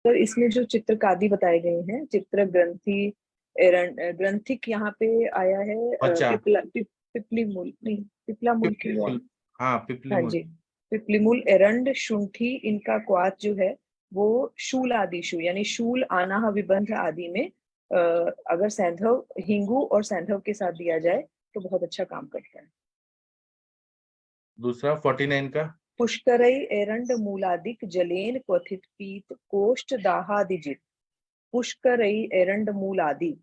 तो इसमें जो चित्रकादि बताए गए हैं, चित्र ग्रंथि ग्रंथिक यहाँ पे आया है। बच्चा पिपली मूल नहीं, पिपला मूल पिपली की है। मूल, हाँ पिपली हाँ मूल। जी, पिपली मूल एरंड शुंठी, इनका क्वात जो है वो शूल आदि शू यानी शूल आनाह विबंध आदि में अगर सैंधव हिंगू और सैंधव के साथ दिया जाए तो बहुत अच्छा काम करता है। दूसरा 49 का पुष्करई एरंड मूलादिक जलेन क्वथित पीत कोष्ठ दाहादिजित। पुष्करई एरंड मूल आदि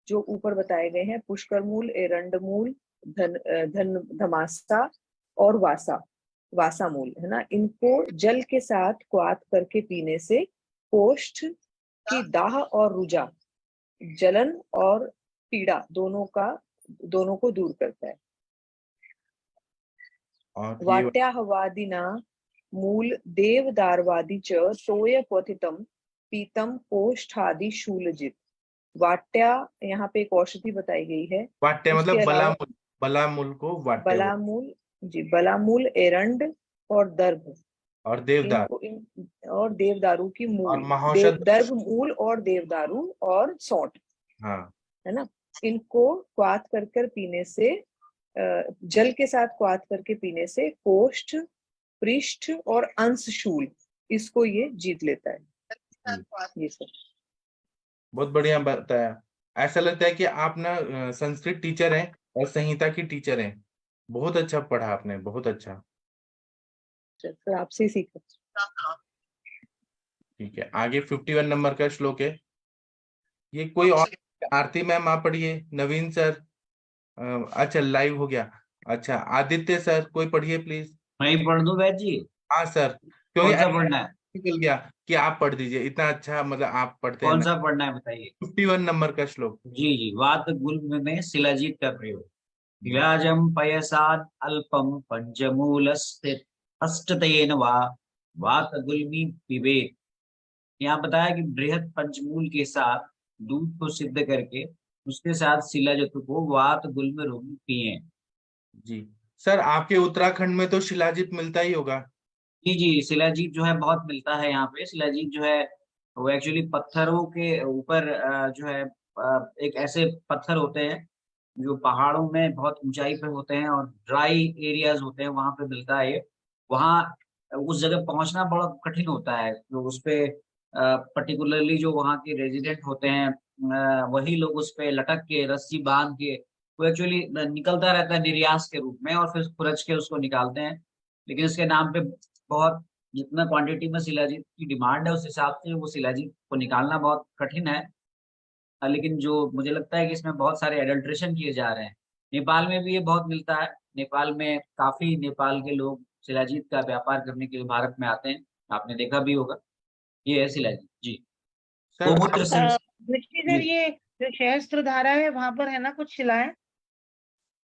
जो ऊपर बताए गए हैं, पुष्कर मूल, एरंड मूल, धन धन धमासा और वासा, वासा मूल है ना, इनको जल के साथ क्वाथ करके पीने से कोष्ठ की दाह और रुजा, जलन और पीड़ा दोनों को दूर करता है। और ये वाट्याहवादिना मूल देवदारवादी च तोय क्वथितम पीतम कोष्ठादि शूलजित। वाट्या यहाँ पे एक औषधि बताई गई है। वाट्य उसके मतलब अलावा बलामूल, बलामूल को वाट्य बोल। बलामूल, जी बलामूल, एरंड और दर्भ, और देवदार और देवदारू की और मूल, महाौषध। दर्भ मूल और देवदारू और सौंठ, हाँ है ना, इनको क्वाथ कर कर पीने से जल के साथ क्वाथ करके पीने से कोष्ठ, पृष्ठ और अंशशूल, इसको ये जीत लेता है। ये सब बहुत बढ़िया बताया। ऐसा लगता है कि आप ना संस्कृत टीचर हैं और संहिता की टीचर हैं। बहुत अच्छा पढ़ा आपने, बहुत अच्छा। तो आपसे ही सीखा। ठीक है, आगे 51 नंबर का श्लोक है। ये कोई और, आरती मैम आप पढ़िए, नवीन सर, अच्छा लाइव हो गया। अच्छा आदित्य सर कोई पढ़िए प्लीज। मैं ही पढ़ दूं वैद जी? हाँ सर, क्योंकि कौन सा ऐसा पढ़ना है? निकल गया कि आप पढ़ दीजिए, इतना अच्छा मतलब आप पढ़ते हैं कौन ना। सा पढ़ना है बताइए। 51 नंबर का श्लोक। जी जी, वात गुल्म में शिलाजीत का प्रयोग। शिलाजम पयसाद अल्पम पंचमूल स्थित अष्टतेन वा वात गुल्मी पिबेत। यहाँ बताया कि बृहद पंचमूल के साथ दूध को सिद्ध करके उसके साथ शिलाजतु को वात गुल्म रोगी पिए। जी सर, आपके उत्तराखंड में तो शिलाजीत मिलता ही होगा। जी जी, शिलाजीत जो है बहुत मिलता है यहाँ पे। शिलाजीत जो है वो एक्चुअली पत्थरों के ऊपर जो है एक ऐसे पत्थर होते हैं जो पहाड़ों में बहुत ऊंचाई पे होते हैं और ड्राई एरियाज होते हैं, वहां पे मिलता है ये। वहाँ उस जगह पहुंचना बड़ा कठिन होता है, तो उस पे पर्टिकुलरली जो वहाँ के रेजिडेंट होते हैं वही लोग उस पे लटक के रस्सी बांध के वो एक्चुअली निकलता रहता है निर्यास के रूप में, और फिर खुरच के उसको निकालते हैं। लेकिन इसके नाम पे बहुत, जितना क्वांटिटी में शिलाजीत की डिमांड है उस हिसाब से वो शिलाजीत को निकालना बहुत कठिन है। लेकिन जो मुझे लगता है कि इसमें बहुत सारे एडल्ट्रेशन किए जा रहे हैं। नेपाल में भी ये बहुत मिलता है। नेपाल में काफी नेपाल के लोग शिलाजीत का व्यापार करने के लिए भारत में आते हैं, आपने देखा भी होगा। ये है शिलाजीत जी। सर गोमूत्र आप सिंह ऋषिधर, जी। ये जो सहस्त्र धारा है वहां पर है ना कुछ शिलाएं?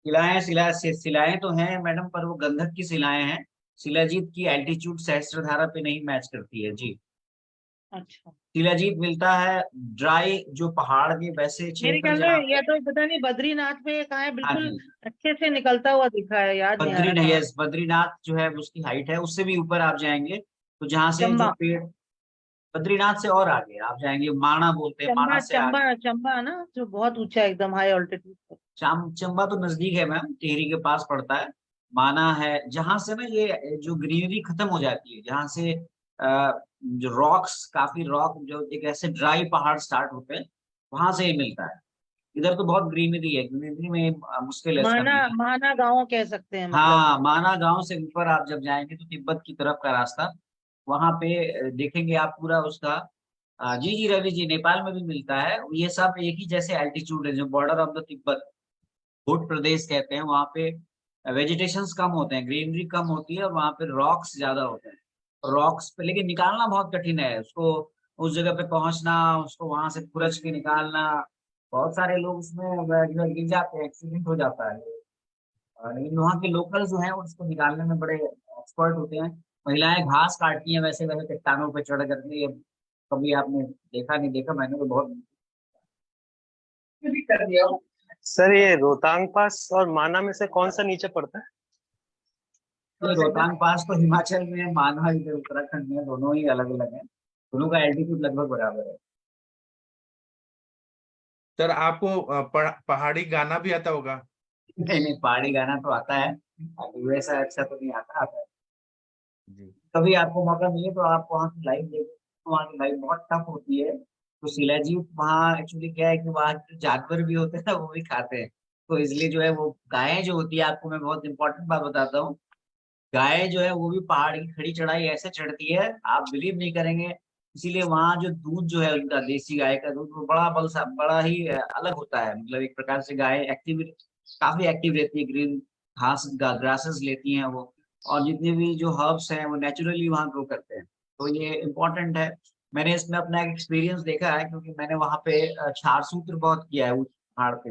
शिलाएं तो हैं मैडम, पर वो गंधक की शिलाएं हैं। शिलाजीत की एल्टीट्यूड सहस्त्रधारा पे नहीं मैच करती है जी। अच्छा, शिलाजीत मिलता है ड्राई जो पहाड़ के वैसे मेरे क्षेत्र ख्याल जहाँ में पे। या तो पता नहीं बद्रीनाथ में कहा है, हाँ बिल्कुल जी, अच्छे से निकलता हुआ दिखा है, याद नहीं आ बद्री रहा नहीं, कहाँ। यस बद्रीनाथ जो है उसकी हाइट है, उससे भी ऊपर आप जाएंगे तो जहाँ से जो चंबा, पेड़, बद्रीनाथ से और आगे आप जाएंगे, माणा बोलते हैं, माणा चंबा से चंबा आगे। चंबा ना, जो बहुत ऊंचा एकदम हाई ऑल्टीट्यूड पर। चंबा तो नजदीक है मैम, टिहरी के पास पड़ता है। माना है जहां से ना ये जो ग्रीनरी खत्म हो जाती है, जहां से जो रॉक्स, काफी रॉक जो एक ऐसे ड्राई पहाड़ स्टार्ट होते हैं, वहां से ये मिलता है। इधर तो बहुत ग्रीनरी है, ग्रीनरी में मुश्किल है इसका माना, मिलना। माना गांव कह सकते हैं मतलब। हाँ, माना गांव से ऊपर आप जब जाएंगे तो तिब्बत की तरफ का रास्ता, वहां पे देखेंगे आप पूरा उसका। जी जी रवि जी, नेपाल में भी मिलता है। ये सब एक ही जैसे एल्टीट्यूड है, जो बॉर्डर ऑफ द तिब्बत भूट प्रदेश कहते हैं, वहाँ पे वेजिटेशंस कम होते हैं, ग्रीनरी कम होती है, और वहाँ पे रॉक्स ज्यादा होते हैं। रॉक्स पे लेकिन निकालना बहुत कठिन है उसको, उस जगह पे पहुंचना, उसको वहां से खुरच के निकालना। बहुत सारे लोग उसमें जो है गिर जाते हैं, एक्सीडेंट हो जाता है। लेकिन वहाँ के लोकल जो है उसको निकालने में बड़े एक्सपर्ट होते हैं। महिलाएं घास काटती हैं वैसे वैसे चट्टानों पे चढ़ करके। ये कभी आपने देखा नहीं देखा, मैंने तो बहुत कर दिया। सर ये रोहतांग पास और माना में से कौन सा नीचे पड़ता है? ये रोहतांग पास तो हिमाचल में है, माना इधर उत्तराखंड में, दोनों ही अलग अलग है। दोनों का एल्टीट्यूड लगभग बराबर है। सर आपको पहाड़ी गाना भी आता होगा? नहीं नहीं, पहाड़ी गाना तो आता है, अभी वैसा अच्छा तो नहीं आता, आता है। जी। कभी आपको मौका मिले तो आप वहाँ की लाइव देखो, तो वहाँ की लाइव बहुत टफ होती है। तो शिलाजीत वहाँ एक्चुअली क्या है कि वहाँ के जानवर भी होते हैं ना, वो भी खाते हैं। तो इसलिए जो है वो गायें जो होती है, आपको मैं बहुत इंपॉर्टेंट बात बताता हूँ, गाय जो है वो भी पहाड़ की खड़ी चढ़ाई ऐसे चढ़ती है, आप बिलीव नहीं करेंगे। इसीलिए वहाँ जो दूध जो है उनका, देसी गाय का दूध, वो बड़ा ही अलग होता है। मतलब एक प्रकार से गाय एक्टिव, काफी एक्टिव रहती है, ग्रीन घास ग्रासेस लेती हैं वो, और जितने भी जो हर्ब्स हैं वो नेचुरली वहाँ ग्रो करते हैं। तो ये इम्पोर्टेंट है। मैंने इसमें अपना एक एक्सपीरियंस देखा है, क्योंकि मैंने वहाँ पे क्षार सूत्र बहुत किया है उस पहाड़ पे।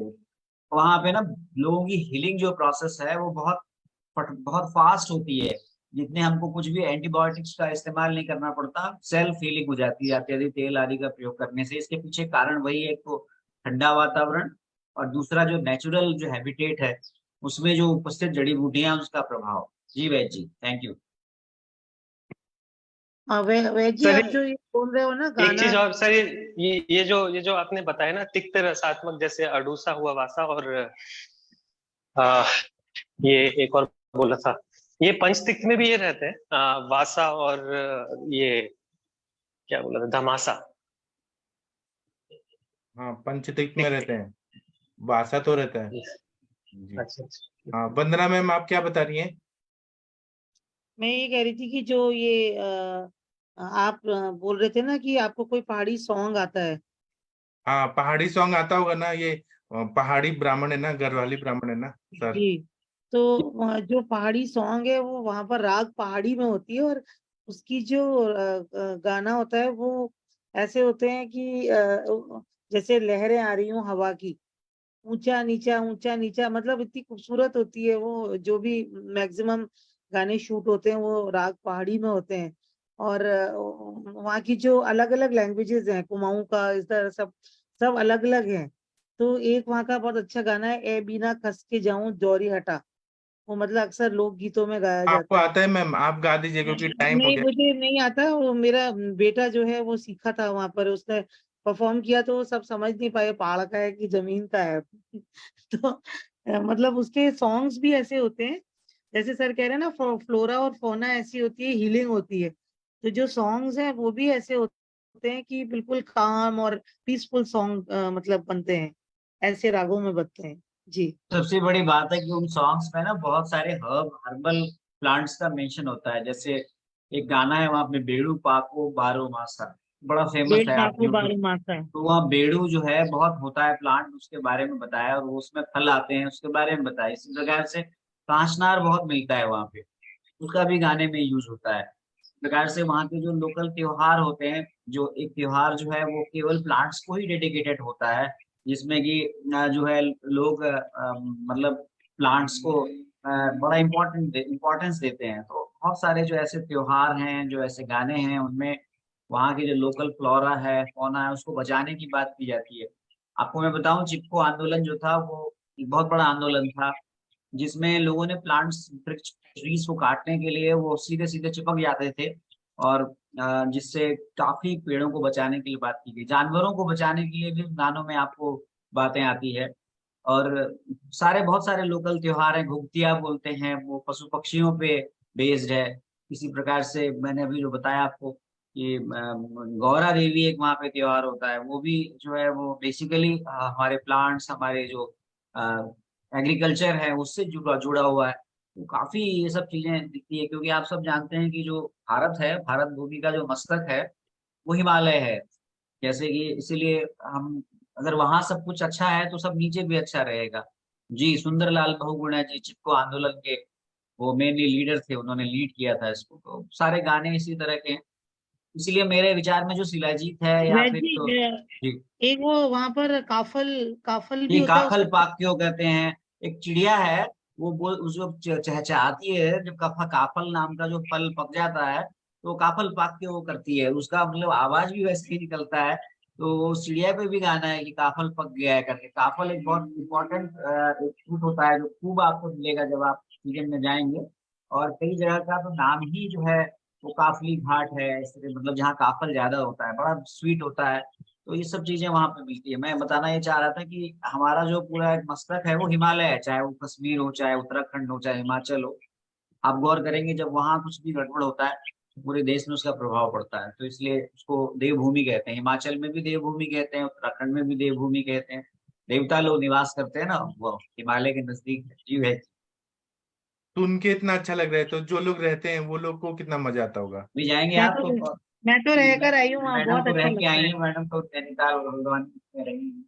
वहाँ पे ना लोगों की हीलिंग जो प्रोसेस है वो बहुत फास्ट होती है। जितने हमको कुछ भी एंटीबायोटिक्स का इस्तेमाल नहीं करना पड़ता, सेल्फ हीलिंग हो जाती है इत्यादि तेल आदि का प्रयोग करने से। इसके पीछे कारण वही है, एक तो ठंडा वातावरण, और दूसरा जो नेचुरल जो हैबिटेट है उसमें जो उपस्थित जड़ी बूटियां, उसका प्रभाव। जी वैद जी, थैंक यू। हाँ वैद जी, सर आप जो ये बोल रहे हो ना एक गाना, चीज और सर, ये जो आपने बताया ना, तिक्त रसात्मक, जैसे अडूसा हुआ, वासा, और आ, ये एक और बोला था, ये पंचतिक्त में भी ये रहते हैं, वासा और ये क्या बोला था, धमासा। हाँ पंचतिक में रहते हैं, वासा तो रहता है। जी। अच्छा अच्छा। हाँ वंदना मैम, आप क्या बता रही हैं? मैं ये कह रही थी कि जो ये आप बोल रहे थे ना कि आपको कोई पहाड़ी सॉन्ग आता है। हाँ पहाड़ी सॉन्ग आता होगा ना, ये पहाड़ी ब्राह्मण है ना, गढ़वाली ब्राह्मण है ना सर। जी। तो जो पहाड़ी सॉन्ग है वो वहां पर राग पहाड़ी में होती है, और उसकी जो गाना होता है वो ऐसे होते हैं कि जैसे लहरें आ रही हूँ हवा की, ऊंचा नीचा, मतलब इतनी खूबसूरत होती है वो। जो भी मैक्सिमम गाने शूट होते हैं वो राग पहाड़ी में होते हैं। और वहाँ की जो अलग अलग लैंग्वेजेस हैं, कुमाऊं का, इस तरह सब सब अलग अलग हैं। तो एक वहाँ का बहुत अच्छा गाना है, ए बीना खस के जाऊं दौरी हटा। वो मतलब अक्सर लोक गीतों में गाया आपको जाता है। आता है मैम? आप गा दीजिए क्योंकि टाइम हो नहीं, गया। मुझे नहीं आता। वो मेरा बेटा जो है वो सीखा था वहां पर, उसने परफॉर्म किया तो वो सब समझ नहीं पाए पहाड़ का है कि जमीन का है। तो मतलब उसके सॉन्ग्स भी ऐसे होते हैं, जैसे सर कह रहे हैं ना, फ्लोरा और फोना ऐसी होती है, हीलिंग होती है। तो जो सॉन्ग्स हैं वो भी ऐसे होते हैं कि बिल्कुल काम और पीसफुल सॉन्ग मतलब बनते हैं, ऐसे रागों में बनते हैं। जी। सबसे बड़ी बात है कि उन सॉन्ग्स में ना बहुत सारे हर्बल प्लांट्स का मेंशन होता है। जैसे एक गाना है वहाँ पे, बेड़ू पाको बारो मासा, बड़ा फेमस पेड़ है, आप पाको यूट्यूब। बारू मासा है। तो वहाँ बेड़ू जो है बहुत होता है प्लांट, उसके बारे में बताया, और वो उसमें फल आते हैं उसके बारे में बताया। इसी प्रकार से कांचनार बहुत मिलता है वहाँ पे, उसका भी गाने में यूज होता है। इस प्रकार से वहाँ के जो लोकल त्योहार होते हैं, जो एक त्योहार जो है वो केवल प्लांट्स को ही डेडिकेटेड होता है, जिसमें कि जो है लोग मतलब प्लांट्स को बड़ा इम्पोर्टेंस देते हैं। तो बहुत सारे जो ऐसे त्योहार हैं, जो ऐसे गाने हैं, उनमें वहाँ के जो लोकल फ्लोरा है, फौना है, उसको बचाने की बात की जाती है। आपको मैं बताऊं, चिपको आंदोलन जो था वो एक बहुत बड़ा आंदोलन था, जिसमें लोगों ने प्लांट्स, ट्रीज को काटने के लिए वो सीधे सीधे चिपक जाते थे, और जिससे काफी पेड़ों को बचाने के लिए बात की गई। जानवरों को बचाने के लिए भी गानों में आपको बातें आती है। और बहुत सारे लोकल त्योहार हैं, घुघतिया बोलते हैं, वो पशु पक्षियों पे बेस्ड है। इसी प्रकार से मैंने अभी जो बताया आपको कि गौरा देवी एक वहाँ पे त्योहार होता है, वो भी जो है वो बेसिकली हमारे प्लांट्स, हमारे जो एग्रीकल्चर है उससे जुड़ा जुड़ा हुआ है। तो काफी ये सब चीजें दिखती है, क्योंकि आप सब जानते हैं कि जो भारत है, भारत भूमि का जो मस्तक है वो हिमालय है। जैसे कि इसीलिए हम, अगर वहां सब कुछ अच्छा है तो सब नीचे भी अच्छा रहेगा। जी, सुंदरलाल बहुगुणा जी चिपको आंदोलन के वो मेनली लीडर थे, उन्होंने लीड किया था इसको। तो सारे गाने इसी तरह के हैं। इसलिए मेरे विचार में जो शिलाजीत है, या वैद फिर जी, तो जी, एक वो वहां पर काफल काफल भी ये होता है काफल उसका। पाक क्यों कहते हैं, एक चिड़िया है, वो बोल उसको चहचहाती है जब कफा काफल नाम का जो फल पक जाता है, तो काफल पाक के वो करती है, उसका मतलब आवाज भी वैसे ही निकलता है। तो वो चिड़िया पे भी गाना है कि काफल पक गया है करके। काफल एक बहुत इंपॉर्टेंट फ्रूट होता है, जो खूब आपको मिलेगा जब आप सीजन में जाएंगे। और कई जगह का तो नाम ही जो है वो काफली घाट है, ऐसे मतलब जहाँ काफल ज्यादा होता है, बड़ा स्वीट होता है। तो ये सब चीजें वहां पे मिलती है। मैं बताना ये चाह रहा था कि हमारा जो पूरा एक मस्तक है वो हिमालय है, चाहे वो कश्मीर हो, चाहे उत्तराखंड हो, चाहे हिमाचल हो। आप गौर करेंगे जब वहां कुछ भी गड़बड़ होता है तो पूरे देश में उसका प्रभाव पड़ता है। तो इसलिए उसको देवभूमि कहते हैं। हिमाचल में भी देवभूमि कहते हैं, उत्तराखंड में भी देवभूमि कहते हैं। देवता लोग निवास करते हैं ना, वो हिमालय के नजदीक जीव है। तो उनके इतना अच्छा लग रहा है, तो जो लोग रहते हैं वो लोग को कितना मजा आता होगा। भी जाएंगे मैं आप तो तो। मैं तो रहकर आई हूँ वहाँ, मैडम बहुत तो अच्छा रह के लगता आई है। है, मैडम तो नैनीताल और हल्द्वानी में रही हैं।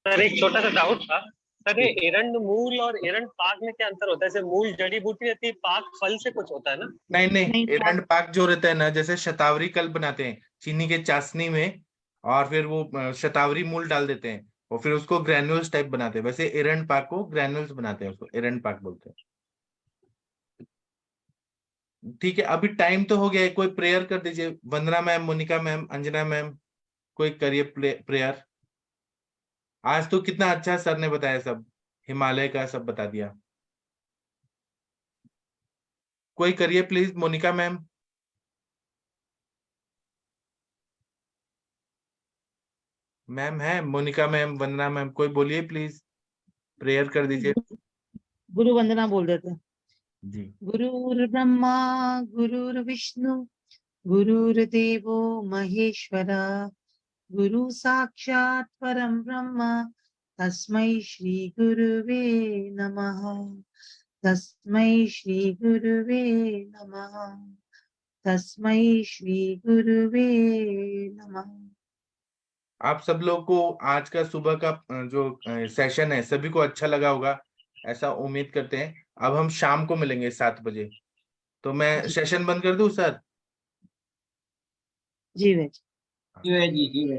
सर एक छोटा सा डाउट था। सर ये एरंड मूल और एरंड पाक में क्या अंतर होता है? जैसे मूल जड़ी बूटी रहती है, पाक फल से कुछ होता है ना? नहीं नहीं, नहीं, एरंड पाक जो रहता है ना, जैसे शतावरी कल बनाते हैं चीनी के चाशनी में, और फिर वो शतावरी मूल डाल देते हैं और फिर उसको ग्रैन्युल्स टाइप बनाते हैं, वैसे एरंड पाक को ग्रैन्युल्स बनाते हैं, उसको एरंड पाक बोलते हैं। ठीक है, अभी टाइम तो हो गया है, कोई प्रेयर कर दीजिए। Vandana ma'am, Monika ma'am, Anjana ma'am, कोई करिए प्रेयर। आज तो कितना अच्छा सर ने बताया, सब हिमालय का सब बता दिया। कोई करिए प्लीज, मोनिका मैम। मैम है मोनिका मैम, वंदना मैम, कोई बोलिए प्लीज, प्रेयर कर दीजिए। गुरु वंदना बोल देते हैं। जी। गुरुर्ब्रह्मा गुरुर्विष्णु गुरुर्देवो महेश्वरा, गुरु साक्षात् परम ब्रह्म, तस्मै श्री गुरुवे नमः। तस्मै श्री गुरुवे नमः। तस्मै श्री गुरुवे नमः। आप सब लोग को आज का सुबह का जो सेशन है सभी को अच्छा लगा होगा, ऐसा उम्मीद करते हैं। अब हम शाम को मिलेंगे 7 बजे। तो मैं जी सेशन बंद कर दूं सर? जी भाई। जी है, जी है।